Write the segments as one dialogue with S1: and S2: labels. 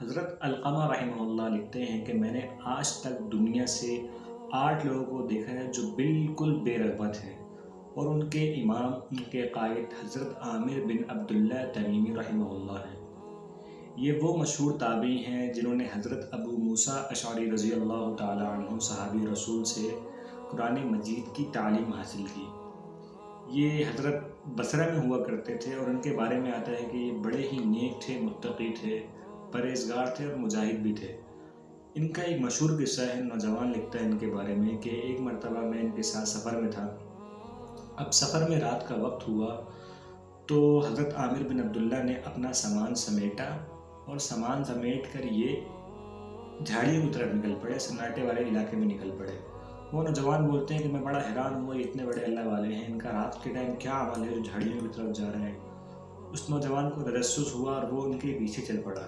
S1: حضرت علقمہ رحمہ اللہ لکھتے ہیں کہ میں نے آج تک دنیا سے 8 لوگوں کو دیکھا ہے جو بالکل بے رغبت ہیں، اور ان کے امام، ان کے قائد حضرت عامر بن عبداللہ تمیمی رحمہ اللہ ہیں۔ یہ وہ مشہور تابعی ہیں جنہوں نے حضرت ابو موسیٰ اشعری رضی اللہ تعالی عنہ صحابی رسول سے قرآن مجید کی تعلیم حاصل کی۔ یہ حضرت بصرہ میں ہوا کرتے تھے، اور ان کے بارے میں آتا ہے کہ یہ بڑے ہی نیک تھے، متقی تھے، پرہیزگار تھے اور مجاہد بھی تھے۔ ان کا ایک مشہور قصہ ہے، نوجوان لکھتا ہے ان کے بارے میں کہ ایک مرتبہ میں ان کے ساتھ سفر میں تھا۔ اب سفر میں رات کا وقت ہوا تو حضرت عامر بن عبداللہ نے اپنا سامان سمیٹا، اور سامان سمیٹ کر یہ جھاڑیوں کی طرف نکل پڑے، سناٹے والے علاقے میں نکل پڑے۔ وہ نوجوان بولتے ہیں کہ میں بڑا حیران ہوا، یہ اتنے بڑے اللہ والے ہیں، ان کا رات کے ٹائم کیا عمل ہے جو جھاڑیوں کی طرف جا رہے ہیں۔ اس نوجوان کو تجسس ہوا اور وہ ان کے پیچھے چل پڑا۔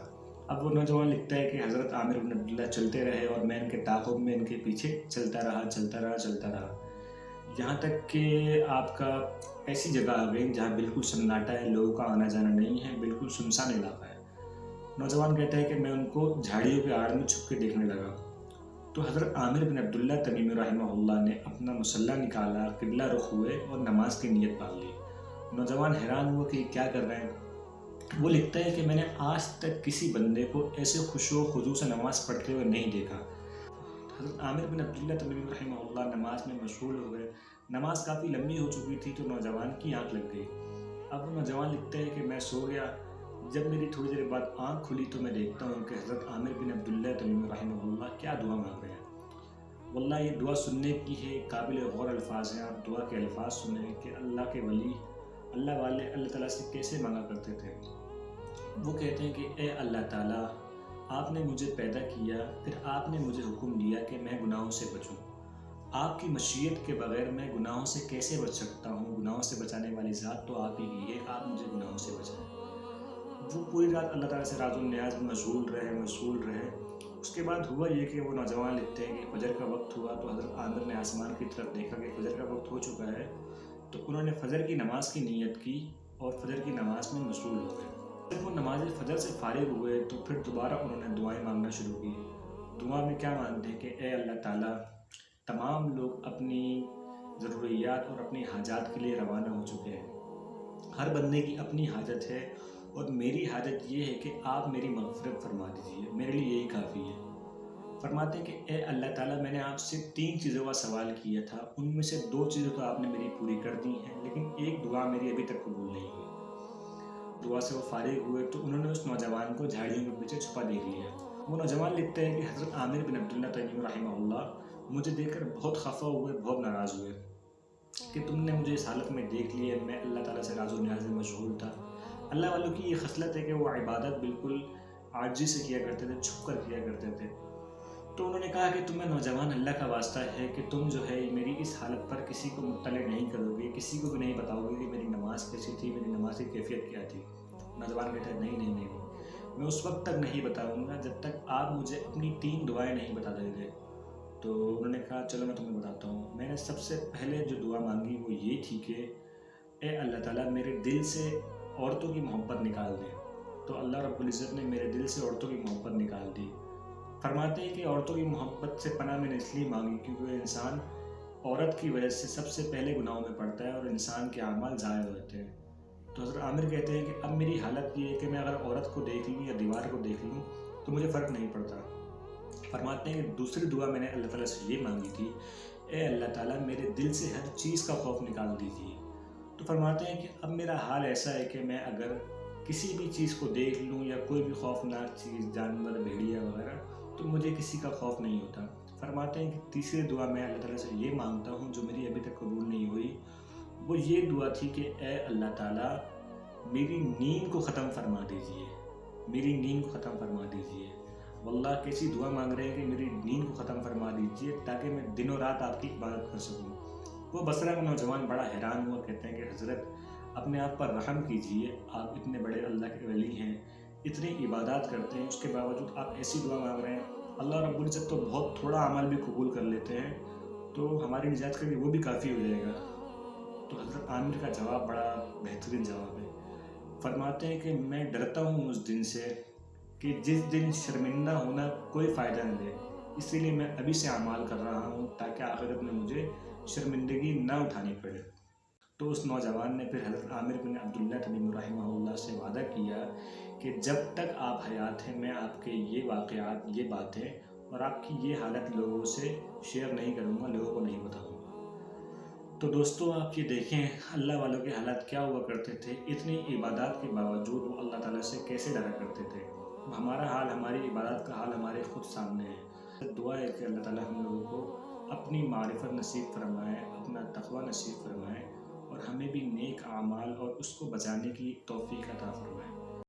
S1: اب وہ نوجوان لکھتا ہے کہ حضرت عامر بن عبداللہ چلتے رہے اور میں ان کے تعاقب میں ان کے پیچھے چلتا رہا، یہاں تک کہ آپ کا ایسی جگہ آ گئی جہاں بالکل سناٹا ہے، لوگوں کا آنا جانا نہیں ہے، بالکل سنسان علاقہ ہے۔ نوجوان کہتا ہے کہ میں ان کو جھاڑیوں کے آڑ میں چھپ کے دیکھنے لگا، تو حضرت عامر بن عبداللہ تمیمی رحمہ اللہ نے اپنا مسلح نکالا، قبلہ رخ ہوئے اور نماز کی نیت باندھ لی۔ نوجوان حیران ہوا کہ یہ کیا کر رہے ہیں۔ وہ لکھتا ہے کہ میں نے آج تک کسی بندے کو ایسے خشوع و خضوع سے نماز پڑھتے ہوئے نہیں دیکھا۔ حضرت عامر بن عبداللہ تمیمی رحمہ اللہ نماز میں مشغول ہو گئے۔ نماز کافی لمبی ہو چکی تھی تو نوجوان کی آنکھ لگ گئی۔ اب وہ نوجوان لکھتا ہے کہ میں سو گیا۔ جب میری تھوڑی دیر بعد آنکھ کھلی تو میں دیکھتا ہوں کہ حضرت عامر بن عبداللہ تمیمی رحمہ اللہ کیا دعا مانگ رہے ہیں۔ واللہ یہ دعا سننے کی ہے، قابل غور الفاظ ہیں۔ آپ دعا کے الفاظ سنیں کہ اللہ کے ولی، اللہ والے اللہ تعالیٰ سے کیسے مانگا کرتے تھے۔ وہ کہتے ہیں کہ اے اللہ تعالیٰ، آپ نے مجھے پیدا کیا، پھر آپ نے مجھے حکم دیا کہ میں گناہوں سے بچوں۔ آپ کی مشیت کے بغیر میں گناہوں سے کیسے بچ سکتا ہوں؟ گناہوں سے بچانے والی ذات تو آپ ہی کی ہے، آپ مجھے گناہوں سے بچائیں۔ وہ پوری رات اللہ تعالیٰ سے راز و نیاز میں مشغول رہے۔ اس کے بعد ہوا یہ کہ وہ نوجوان لکھتے ہیں کہ فجر کا وقت ہوا تو حضرت عامر نے آسمان کی طرف دیکھا کہ فجر کا وقت ہو چکا ہے، تو انہوں نے فجر کی نماز کی نیت کی اور فجر کی نماز میں مشغول ہو گئے۔ جب وہ نماز فجر سے فارغ ہوئے تو پھر دوبارہ انہوں نے دعائیں مانگنا شروع کی۔ دعا میں کیا مانگتے ہیں کہ اے اللہ تعالیٰ، تمام لوگ اپنی ضروریات اور اپنی حاجات کے لیے روانہ ہو چکے ہیں۔ ہر بندے کی اپنی حاجت ہے، اور میری حاجت یہ ہے کہ آپ میری مغفرت فرما دیجیے، میرے لیے یہی کافی ہے۔ فرماتے ہیں کہ اے اللہ تعالیٰ، میں نے آپ سے 3 چیزوں کا سوال کیا تھا، ان میں سے 2 چیزیں تو آپ نے میری پوری کر دی ہیں، لیکن ایک دعا میری ابھی تک قبول نہیں ہوئی۔ دعا سے وہ فارغ ہوئے تو انہوں نے اس نوجوان کو جھاڑیوں کے پیچھے چھپا دیکھ لیا۔ وہ نوجوان لکھتے ہیں کہ حضرت عامر بن عبداللہ تمیمی رحمہ اللہ مجھے دیکھ کر بہت خفا ہوئے، بہت ناراض ہوئے کہ تم نے مجھے اس حالت میں دیکھ لیا، میں اللہ تعالیٰ سے راز و نیاز میں مشغول تھا۔ اللہ والوں کی یہ خصلت ہے کہ وہ عبادت بالکل عاجزی سے کیا کرتے تھے، چھپ کر کیا کرتے تھے۔ تو انہوں نے کہا کہ تمہیں نوجوان اللہ کا واسطہ ہے کہ تم جو ہے میری اس حالت پر کسی کو مطلع نہیں کرو گے، کسی کو بھی نہیں بتاؤ گے کہ میری نماز کیسی تھی، میری نماز کی کیفیت کیا تھی۔ نوجوان کہتا ہے نہیں، میں اس وقت تک نہیں بتاؤں گا جب تک آپ مجھے اپنی 3 دعائیں نہیں بتا دیں گے۔ تو انہوں نے کہا چلو میں تمہیں بتاتا ہوں۔ میں نے سب سے پہلے جو دعا مانگی وہ یہ تھی کہ اے اللہ تعالیٰ، میرے دل سے عورتوں کی محبت نکال دے۔ تو اللہ رب العزت نے میرے دل سے عورتوں کی محبت نکال دی۔ فرماتے ہیں کہ عورتوں کی محبت سے پناہ میں نے اس لیے مانگی کیونکہ انسان عورت کی وجہ سے سب سے پہلے گناہوں میں پڑتا ہے اور انسان کے اعمال ضائع ہو جاتے ہیں۔ تو حضرت عامر کہتے ہیں کہ اب میری حالت یہ ہے کہ میں اگر عورت کو دیکھ لوں یا دیوار کو دیکھ لوں تو مجھے فرق نہیں پڑتا۔ فرماتے ہیں کہ دوسری دعا میں نے اللہ تعالیٰ سے یہ مانگی تھی، اے اللہ تعالیٰ، میرے دل سے ہر چیز کا خوف نکال دیجیے۔ تو فرماتے ہیں کہ اب میرا حال ایسا ہے کہ میں اگر کسی بھی چیز کو دیکھ لوں یا کوئی بھی خوفناک چیز، جانور، بھیڑیا وغیرہ، تو مجھے کسی کا خوف نہیں ہوتا۔ فرماتے ہیں کہ تیسری دعا میں اللہ تعالیٰ سے یہ مانگتا ہوں جو میری ابھی تک قبول نہیں ہوئی، وہ یہ دعا تھی کہ اے اللہ تعالیٰ، میری نیند کو ختم فرما دیجیے، میری نیند کو ختم فرما دیجیے۔ واللہ کیسی دعا مانگ رہے ہیں کہ میری نیند کو ختم فرما دیجیے تاکہ میں دن و رات آپ کی عبادت کر سکوں۔ وہ بصرہ کا نوجوان بڑا حیران ہوا، کہتے ہیں کہ حضرت اپنے آپ پر رحم کیجیے، آپ اتنے بڑے اللہ کے ولی ہیں، اتنی عبادات کرتے ہیں، اس کے باوجود آپ ایسی دعا مانگ رہے ہیں۔ اللہ رب العزت تو بہت تھوڑا عمل بھی قبول کر لیتے ہیں، تو ہماری نجات کے لیے وہ بھی کافی ہو جائے گا۔ تو حضرت عامر کا جواب بڑا بہترین جواب ہے۔ فرماتے ہیں کہ میں ڈرتا ہوں اس دن سے کہ جس دن شرمندہ ہونا کوئی فائدہ نہ دے، اسی لیے میں ابھی سے اعمال کر رہا ہوں تاکہ آخرت میں مجھے شرمندگی نہ اٹھانی پڑے۔ تو اس نوجوان نے پھر حضرت عامر بن عبداللہ تمیم رحمہ اللہ سے وعدہ کیا کہ جب تک آپ حیات ہیں میں آپ کے یہ واقعات، یہ باتیں اور آپ کی یہ حالت لوگوں سے شیئر نہیں کروں گا، لوگوں کو نہیں بتاؤں گا۔ تو دوستو آپ یہ دیکھیں اللہ والوں کے حالات کیا ہوا کرتے تھے، اتنی عبادات کے باوجود وہ اللہ تعالیٰ سے کیسے ڈرا کرتے تھے۔ ہمارا حال، ہماری عبادات کا حال ہمارے خود سامنے ہے۔ دعا ہے کہ اللہ تعالیٰ ہم لوگوں کو اپنی معرفت نصیب فرمائے، اپنا تقوی نصیب فرمائے اور ہمیں بھی نیک اعمال اور اس کو بچانے کی توفیق عطا فرمائے۔